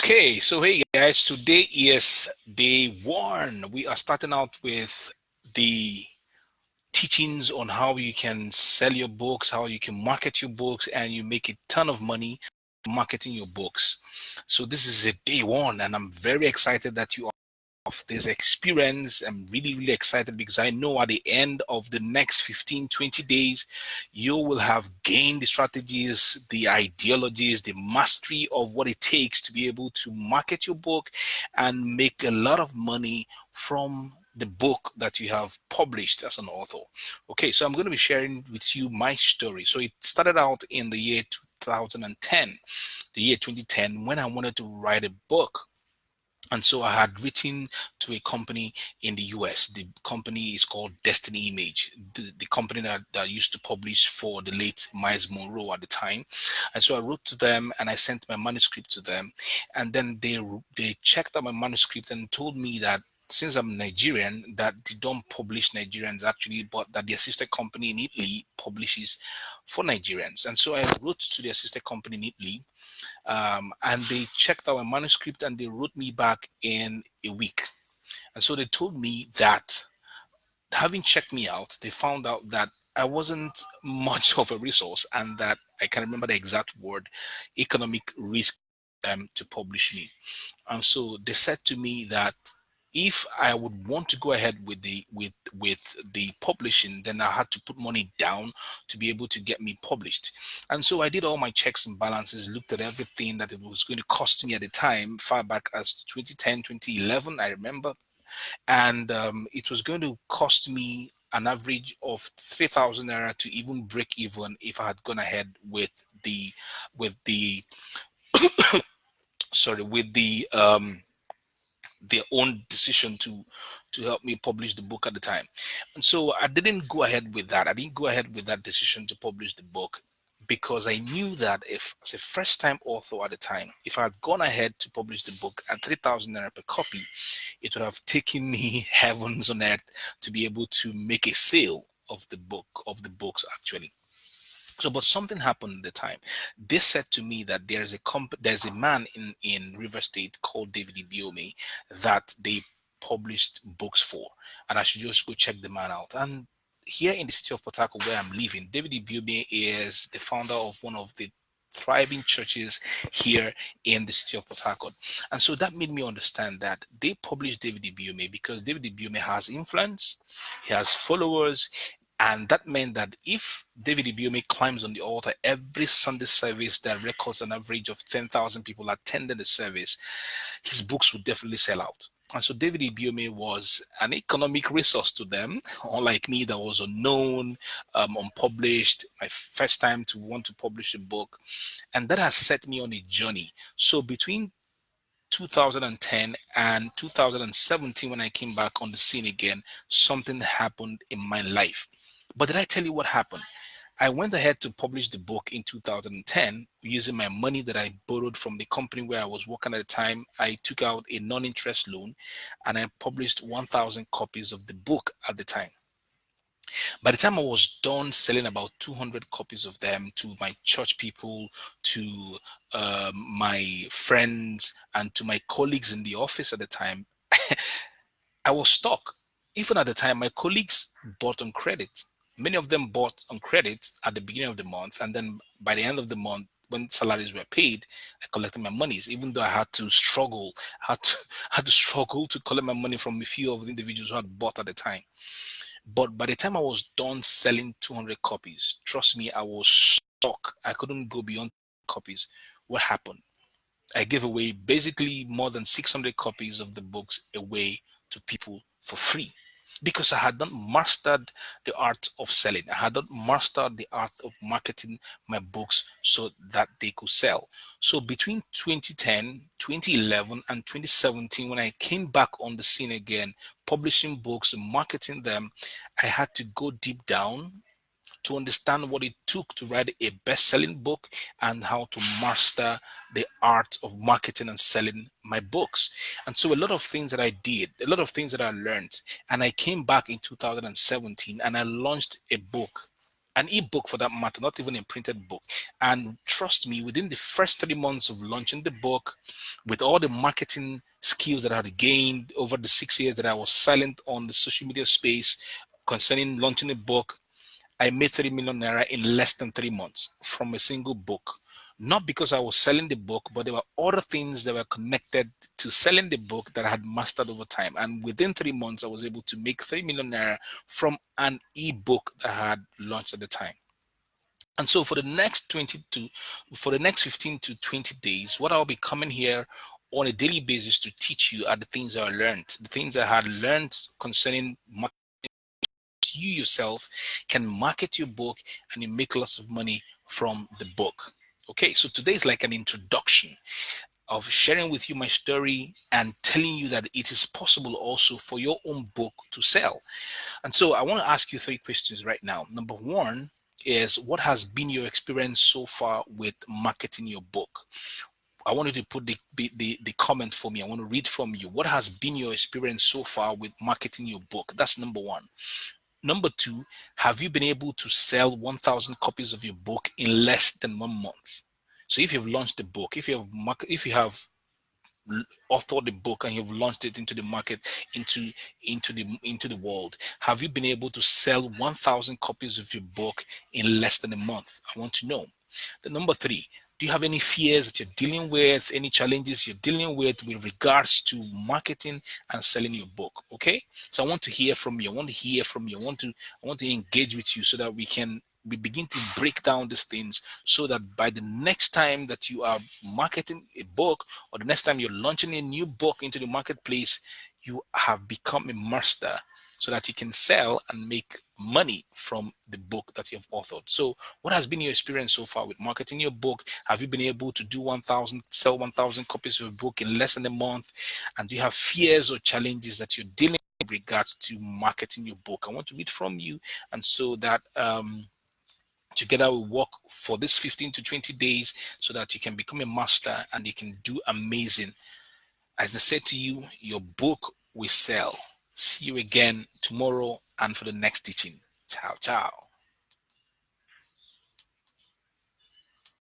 Okay, so hey guys, today is day one. We are starting out with the teachings on how you can sell your books, how you can market your books, and you make a ton of money marketing your books. So this is a day one, and I'm very excited that you are of this experience. I'm really excited because I know at the end of the next 15, 20 days, you will have gained the strategies, the ideologies, the mastery of what it takes to be able to market your book and make a lot of money from the book that you have published as an author. Okay, so I'm going to be sharing with you my story. So it started out in the year 2010, the year 2010, when I wanted to write a book. And so I had written to a company in the US. The company is called Destiny Image, the company that used to publish for the late Miles Monroe at the time. And so I wrote to them and I sent my manuscript to them. And then they checked out my manuscript and told me that since I'm Nigerian, that they don't publish Nigerians actually, but that their sister company in Italy publishes for Nigerians. And so I wrote to their sister company in Italy, and they checked our manuscript and they wrote me back in a week. And so they told me that having checked me out, they found out that I wasn't much of a resource and that I can remember the exact word, economic risk, to publish me. And so they said to me that if I would want to go ahead with the publishing, then I had to put money down to be able to get me published. And so I did all my checks and balances, looked at everything that it was going to cost me at the time, far back as 2010, 2011, I remember. And it was going to cost me an average of 3,000 naira to even break even if I had gone ahead with the sorry, with their own decision to help me publish the book at the time. And so I didn't go ahead with that. I didn't go ahead with that decision to publish the book because I knew that if as a first time author at the time, if I had gone ahead to publish the book at 3,000 naira per copy, it would have taken me heavens on earth to be able to make a sale of the books actually. So, but something happened at the time. They said to me that there's a man in River State called David Ibiyeomie that they published books for, and I should just go check the man out. And here in the city of Port Harcourt, where I'm living, David Ibiyeomie is the founder of one of the thriving churches here in the city of Port Harcourt. And so that made me understand that they published David Ibiyeomie because David Ibiyeomie has influence, he has followers, and that meant that if David Ibiyeomie climbs on the altar every Sunday service that records an average of 10,000 people attending the service, his books would definitely sell out. And so David Ibiyeomie was an economic resource to them, unlike me that was unknown, unpublished, my first time to want to publish a book. And that has set me on a journey. So between 2010 and 2017, when I came back on the scene again, something happened in my life. But did I tell you what happened? I went ahead to publish the book in 2010 using my money that I borrowed from the company where I was working at the time. I took out a non-interest loan and I published 1,000 copies of the book at the time. By the time I was done selling about 200 copies of them to my church people, to my friends, and to my colleagues in the office at the time, I was stuck. Even at the time, my colleagues bought on credit. Many of them bought on credit at the beginning of the month, and then by the end of the month, when salaries were paid, I collected my monies. Even though I had to struggle, had to struggle to collect my money from a few of the individuals who had bought at the time. But by the time I was done selling 200 copies, trust me, I was stuck. I couldn't go beyond copies. What happened? I gave away basically more than 600 copies of the books away to people for free because I had not mastered the art of selling. I had not mastered the art of marketing my books so that they could sell. So between 2010, 2011, and 2017, when I came back on the scene again, publishing books and marketing them, I had to go deep down to understand what it took to write a best-selling book and how to master the art of marketing and selling my books. And so a lot of things that I did, a lot of things that I learned, and I came back in 2017 and I launched a book. an ebook for that matter, not even a printed book. And trust me, within the first 3 months of launching the book, with all the marketing skills that I had gained over the 6 years that I was silent on the social media space concerning launching a book, I made 30 million naira in less than 3 months from a single book. Not because I was selling the book, but there were other things that were connected to selling the book that I had mastered over time. And within 3 months, I was able to make 3 million naira from an ebook that I had launched at the time. And so for the next 15 to 20 days, what I'll be coming here on a daily basis to teach you are the things I learned, the things I had learned concerning marketing. You yourself can market your book and you make lots of money from the book. Okay, so today is like an introduction of sharing with you my story and telling you that it is possible also for your own book to sell. And so I want to ask you 3 questions right now. Number one is, what has been your experience so far with marketing your book? I want you to put the comment for me. I want to read from you. What has been your experience so far with marketing your book? That's number one. Number two, have you been able to sell 1,000 copies of your book in less than 1 month? So if you've launched the book, if you have authored the book and you've launched it into the market, into the world, have you been able to sell 1,000 copies of your book in less than a month? I want to know. The number three, do you have any fears that you're dealing with, any challenges you're dealing with regards to marketing and selling your book? Okay, so I want to hear from you. I want to hear from you. I want to engage with you so that we begin to break down these things, so that by the next time that you are marketing a book, or the next time you're launching a new book into the marketplace, you have become a master, so that you can sell and make money from the book that you have authored. So what has been your experience so far with marketing your book? Have you been able to sell 1,000 copies of a book in less than a month? And do you have fears or challenges that you're dealing with regards to marketing your book? I want to read from you, and so that together we work for this 15 to 20 days, so that you can become a master and you can do amazing. As I said to you, your book will sell. See you again tomorrow and for the next teaching. Ciao, ciao.